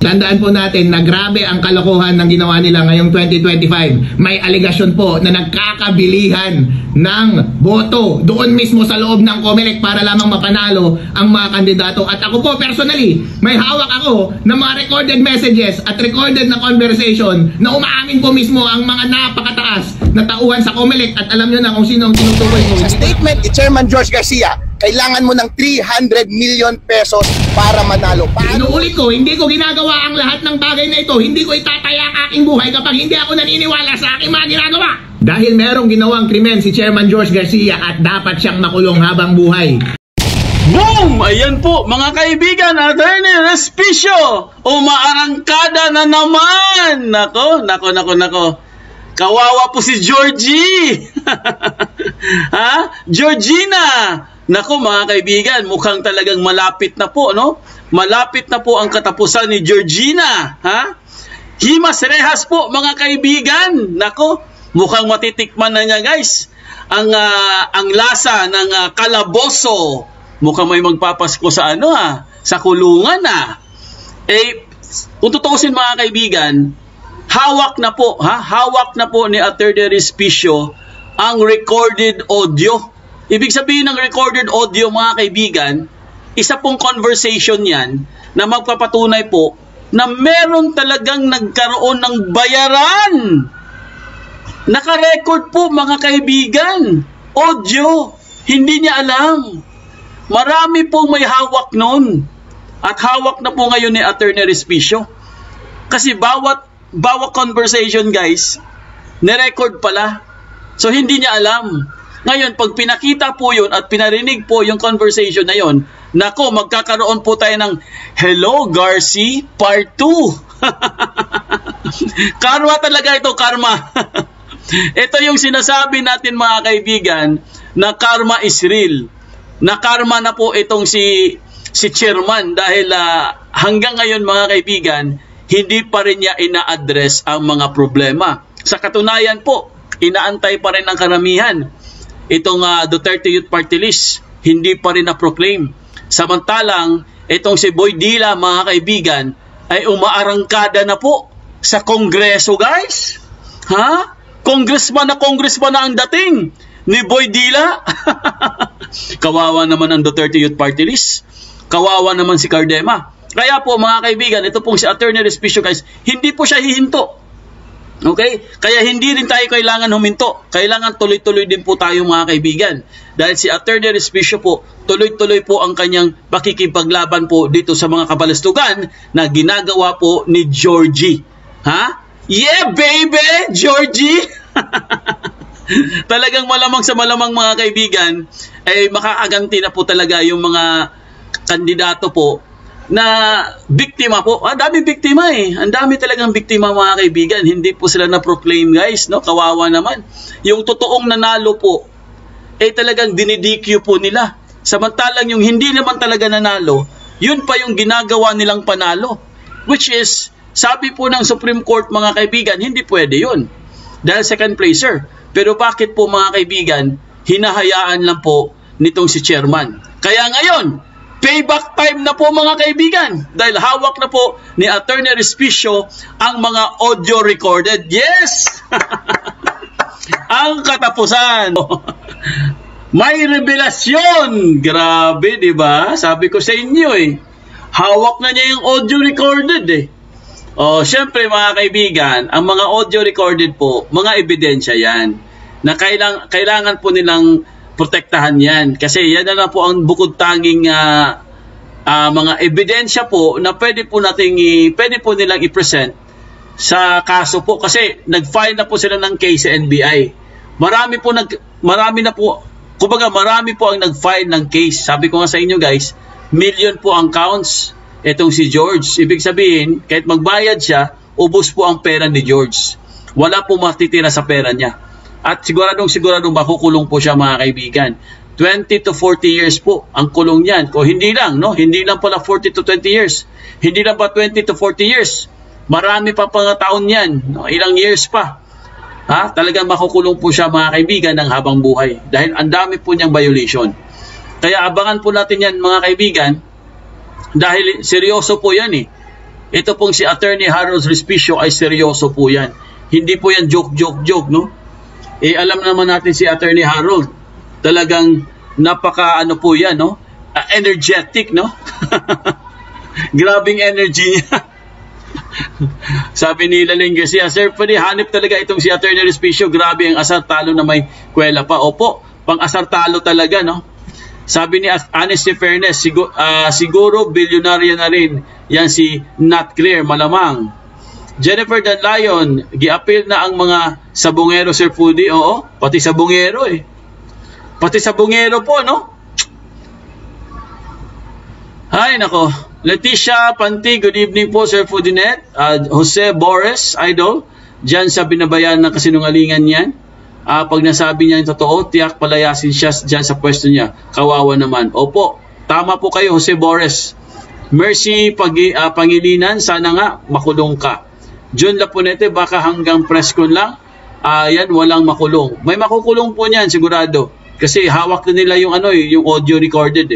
Tandaan po natin na grabe ang kalokohan ng ginawa nila ngayong 2025. May aligasyon po na nagkakabilihan ng boto doon mismo sa loob ng COMELEC para lamang mapanalo ang mga kandidato. At ako po personally, may hawak ako ng mga recorded messages at recorded na conversation na umaamin po mismo ang mga napakataas na tauhan sa COMELEC at alam nyo na kung sino ang tinutukoy ko. Sa statement ni Chairman George Garcia, kailangan mo ng 300 million pesos para manalo. Inuulit ko, hindi ko ginagawa ang lahat ng bagay na ito. Hindi ko itataya ang aking buhay kapag hindi ako naniniwala sa aking mga ginagawa. Dahil merong ginawang krimen si Chairman George Garcia at dapat siyang makulong habang buhay. Boom! Ayan po, mga kaibigan, Attorney Respicio, umaarangkada na naman. Nako. Kawawa po si Georgie. Ha? Georgina. Nako mga kaibigan, mukhang talagang malapit na po, no? Malapit na po ang katapusan ni Georgina, ha? Himas rehas po mga kaibigan. Nako, mukhang matitikman na niya, guys. Ang lasa ng kalaboso. Mukhang may magpapasko sa sa kulungan kung tutuusin mga kaibigan, hawak na po ni Attorney Respicio ang recorded audio. Ibig sabihin ng recorded audio mga kaibigan, isa pong conversation yan na magpapatunay po na meron talagang nagkaroon ng bayaran. Naka-record po mga kaibigan, audio, hindi niya alam. Marami pong may hawak nun. At hawak na po ngayon ni Attorney Respicio. Kasi bawat conversation guys, nirecord pala. So hindi niya alam. Ngayon, pag pinakita po yun at pinarinig po yung conversation na yun, nako, magkakaroon po tayo ng Hello Garci Part 2. Karma talaga ito, karma. Ito yung sinasabi natin mga kaibigan na karma is real. Na karma na po itong si chairman dahil hanggang ngayon mga kaibigan, hindi pa rin niya ina-address ang mga problema. Sa katunayan po, inaantay pa rin ang karamihan. Itong Duterte Youth Party List, hindi pa rin na-proclaim. Samantalang, itong si Boy Dila, mga kaibigan, ay umaarangkada na po sa Kongreso, guys. Ha? Congressman na ang dating ni Boy Dila. Kawawa naman ang Duterte Youth Party List. Kawawa naman si Cardema. Kaya po, mga kaibigan, ito pong si Attorney Respicio, guys, hindi po siya hihinto. Okay? Kaya hindi rin tayo kailangan huminto. Kailangan tuloy-tuloy din po tayo mga kaibigan. Dahil si Attorney Respicio po, tuloy-tuloy po ang kanyang pakikipaglaban po dito sa mga kabalastugan na ginagawa po ni Georgie. Ha? Yeah, baby! Georgie! Talagang malamang sa malamang mga kaibigan, ay makakaganti na po talaga yung mga kandidato po na biktima po. Ang dami biktima Ang dami talagang biktima mga kaibigan. Hindi po sila na-proclaim guys, no? Kawawa naman. Yung totoong nanalo po, talagang dinidikyo po nila. Samantalang yung hindi naman talaga nanalo, yun pa yung ginagawa nilang panalo. Which is, sabi po ng Supreme Court mga kaibigan, hindi pwede yun. Dahil second placer. Pero bakit po mga kaibigan, hinahayaan lang po nitong si chairman. Kaya ngayon, payback time na po mga kaibigan dahil hawak na po ni Attorney Respicio ang mga audio recorded. Yes! Ang katapusan. May revelasyon. Grabe, di ba? Sabi ko sa inyo hawak na niya yung audio recorded syempre mga kaibigan, ang mga audio recorded po, mga ebidensya yan na kailangan po nilang protektahan yan. Kasi yan na lang po ang bukod tanging mga ebidensya po na pwede po nilang i-present sa kaso po. Kasi nag-file na po sila ng case sa NBI. Marami po ang nag-file ng case. Sabi ko nga sa inyo guys, million po ang counts itong si George. Ibig sabihin, kahit magbayad siya, ubos po ang pera ni George. Wala po matitira sa pera niya. At siguradong makukulong po siya mga kaibigan. 20 to 40 years po ang kulong niyan. O hindi lang, no? Hindi lang pala 40 to 20 years. Hindi lang pa 20 to 40 years. Marami pa pang taon yan. No? Ilang years pa. Talagang makukulong po siya mga kaibigan ng habang buhay. Dahil ang dami po niyang violation. Kaya abangan po natin yan mga kaibigan. Dahil seryoso po yan ito pong si Attorney Harold Respicio ay seryoso po yan. Hindi po yan joke, no? Alam naman natin si Attorney Harold, talagang napaka ano po yan, no? Energetic, no? Grabing energy niya. Sabi ni Laling Garcia, Sir, pwede hanip talaga itong si Attorney Respicio. Grabe ang asar talo na may kwela pa. Opo, pang asar talo talaga, no? Sabi ni Honesty Fairness, siguro bilyonarya na rin. Yan si Not Clear, malamang. Jennifer Danlayon, gi-appeal na ang mga sabongero, Sir Foodie. Oo, pati sabongero eh. Pati sabongero po, no? Hay, nako. Leticia Panti, good evening po, Sir Foodinet. Jose Boris, idol. Diyan sa binabayan ng kasinungalingan yan. Pag nasabi niya yung totoo, tiyak palayasin siya dyan sa pwesto niya. Kawawa naman. Opo, tama po kayo, Jose Boris. Mercy Pangilinan, sana nga makulong ka. John Lapunete, baka hanggang press-con lang. Yan, walang makulong. May makukulong po niyan, sigurado. Kasi hawak na nila yung, yung audio recorded.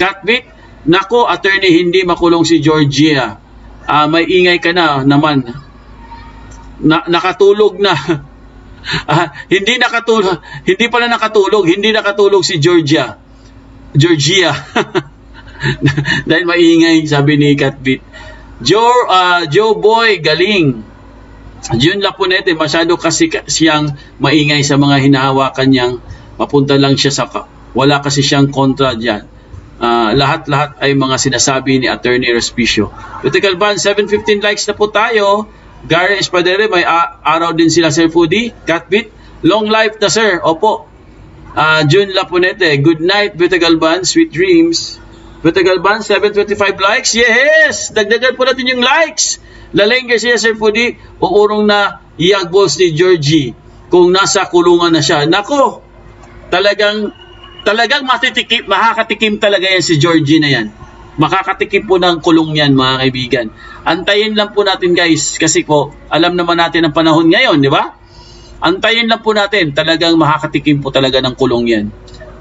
Catbit, nako, attorney, hindi makulong si Georgia. May ingay ka na naman. Nakatulog na. Hindi pala nakatulog. Hindi nakatulog si Georgia. Dahil maingay, sabi ni Catbit. Joe Boy, galing. Jun Lapunete, masyado kasi siyang maingay sa mga hinahawakan niyang. Mapunta lang siya sa wala kasi siyang kontra dyan. Lahat-lahat ay mga sinasabi ni Attorney Respicio. Critical Ban, 715 likes na po tayo. Gary Espadere, may araw din sila, Sir Foodie. Catbit, long life na, sir. Opo. June Lapunete, good night, Critical Ban, sweet dreams. Critical Ban, 725 likes. Yes! Dagdagan po natin yung likes. Laling Garcia, Sir Foodie, uurong na iagbols ni Georgie kung nasa kulungan na siya. Nako, talagang makakatikim talaga yan si Georgie na yan. Makakatikim po ng kulong yan, mga kaibigan. Antayin lang po natin, guys, kasi po alam naman natin ang panahon ngayon, di ba? Antayin lang po natin, talagang makakatikim po talaga ng kulong yan.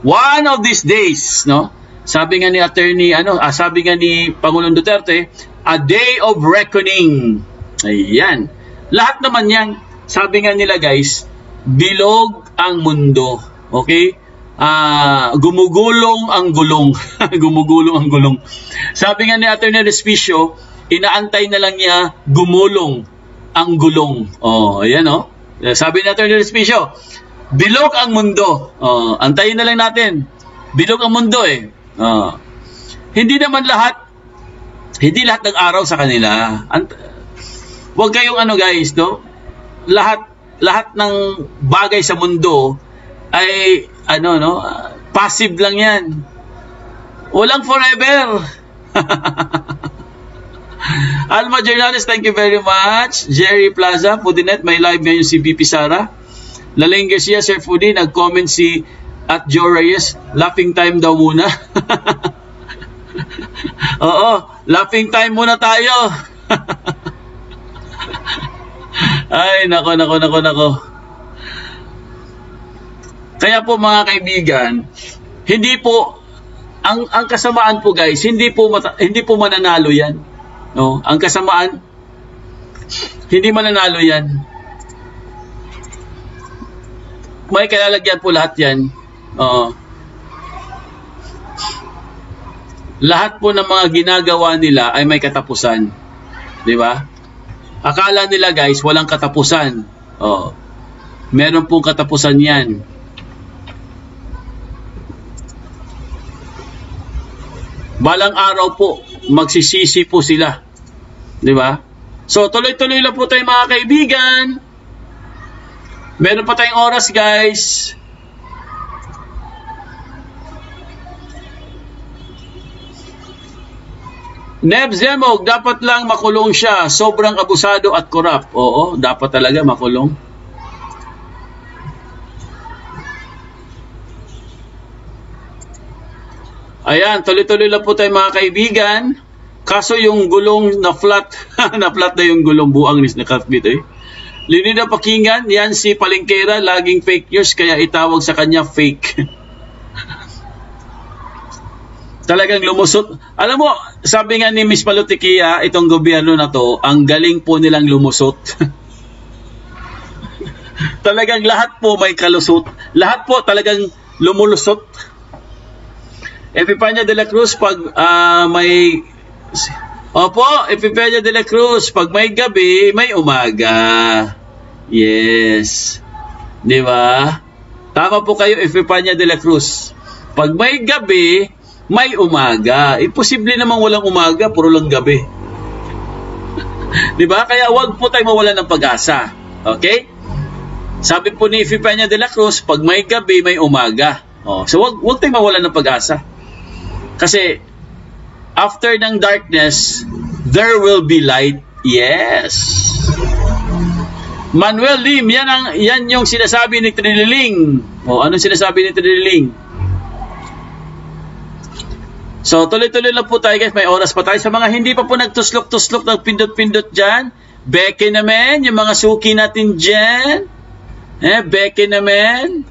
One of these days, no? Sabi nga ni sabi nga ni Pangulong Duterte, a day of reckoning. Ayan. Lahat naman yan, sabi nga nila, guys, bilog ang mundo. Okay? Gumugulong ang gulong. Gumugulong ang gulong. Sabi nga ni Attorney Respicio, inaantay na lang niya gumulong ang gulong. Ayan, Sabi ni Attorney Respicio, bilog ang mundo. Antayin na lang natin. Bilog ang mundo eh. Hindi lahat ng araw sa kanila. Huwag kayong guys, no? Lahat ng bagay sa mundo ay passive lang yan. Walang forever. Alma Journalist, thank you very much. Jerry Plaza, Foodinet, may live ngayon si BP Sara. Laling Garcia, Sir Foodie, nag-comment si at Joe Reyes, laughing time daw muna. Oo, laughing time muna tayo. Ay, nako. Kaya po, mga kaibigan, hindi po ang kasamaan po, guys, hindi po mananalo yan. No, ang kasamaan hindi mananalo yan. May kalalagyan po lahat yan. Lahat po ng mga ginagawa nila ay may katapusan. Di ba? Akala nila, guys, walang katapusan. Meron pong katapusan yan. Balang araw po, magsisisi po sila. Di ba? So, tuloy-tuloy lang po tayo, mga kaibigan. Meron pa tayong oras, guys. Neb Zemog, dapat lang makulong siya. Sobrang abusado at korap. Oo, dapat talaga makulong. Ayan, tuloy-tuloy lang po tayo, mga kaibigan. Kaso yung gulong na flat, na flat na yung gulong, buang nis na Catbit eh. Linida Pakingan, yan si Palengkera, laging fake news, kaya itawag sa kanya fake. Talagang lumusot Alam mo, sabi nga ni Miss Palutikia, itong gobyerno na to, ang galing po nilang lumusot. Talagang lahat po may kalusot. Lahat po talagang lumulusot. Epifanio de la Cruz, pag may... Opo, Epifanio de la Cruz, pag may gabi, may umaga. Yes. Di ba? Tama po kayo, Epifanio de la Cruz. Pag may gabi, may umaga. Imposible namang walang umaga, puro lang gabi. Di ba? Kaya wag po tayo mawalan ng pag-asa. Okay? Sabi po ni Epifanio de la Cruz, pag may gabi, may umaga. So wag tayo mawalan ng pag-asa. Kasi after ng darkness, there will be light. Yes. Manuel Lim, yan yung sinasabi ni Triniling. Anong sinasabi ni Triniling? So, tuloy-tuloy lang po tayo guys. May oras pa tayo. Sa mga hindi pa po nagtuslok-tuslok ng pindot-pindot dyan, beke naman, yung mga suki natin dyan. Beke naman.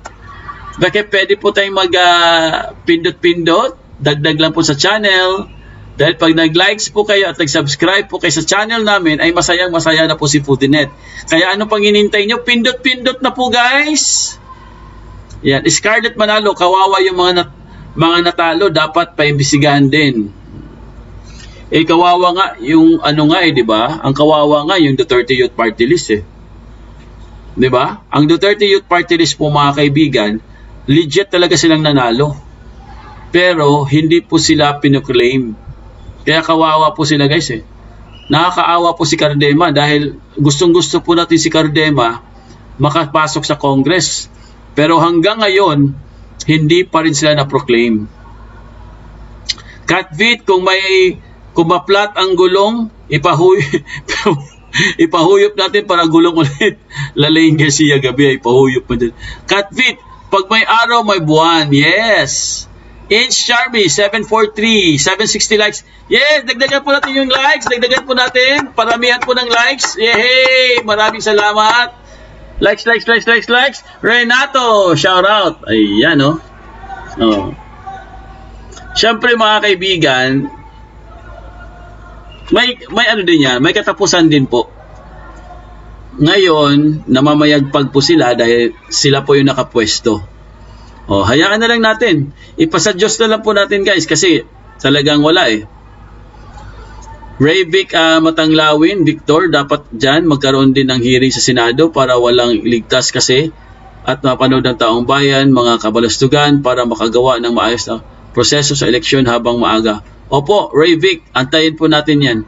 Beke, pwede po tayong mag-pindot-pindot. Dagdag lang po sa channel. Dahil pag nag-likes po kayo at nag-subscribe po kayo sa channel namin, ay masayang-masaya na po si Foodinet. Kaya ano pang hinintay nyo? Pindot-pindot na po guys. Yan. Scarlett Manalo, kawawa yung mga natalo, dapat paimbisigahan din. Kawawa nga yung di ba? Ang kawawa nga yung Duterte Youth Party List di ba? Ang Duterte Youth Party List po mga kaibigan, legit talaga silang nanalo. Pero hindi po sila pinoclaim. Kaya kawawa po sila guys Nakakaawa po si Cardema dahil gustong-gusto po natin si Cardema makapasok sa Congress. Pero hanggang ngayon, hindi pa rin sila na-proclaim. Katvit, kung maplat ang gulong, ipahuyop natin para gulong ulit. Lalaing Garcia gabi, ipahuyop mo din. Katvit, pag may araw, may buwan. Yes. Inch Charmy, 743, 760 likes. Yes, dagdagan po natin yung likes. Dagdagan po natin. Paramihan po ng likes. Yay! Maraming salamat. Likes. Renato, shout out. Ayan, Siyempre mga kaibigan, may ano din yan, may katapusan din po. Ngayon, namamayagpag po sila dahil sila po yung nakapwesto. Hayaan na lang natin. Ipasa Diyos na lang po natin guys kasi talagang wala Ray Vic Matanglawin, Victor, dapat dyan magkaroon din ng hearing sa Senado para walang ligtas kasi at mapanood ng taong bayan, mga kabalastugan para makagawa ng maayos na proseso sa eleksyon habang maaga. Opo, Ray Vic, antayin po natin yan.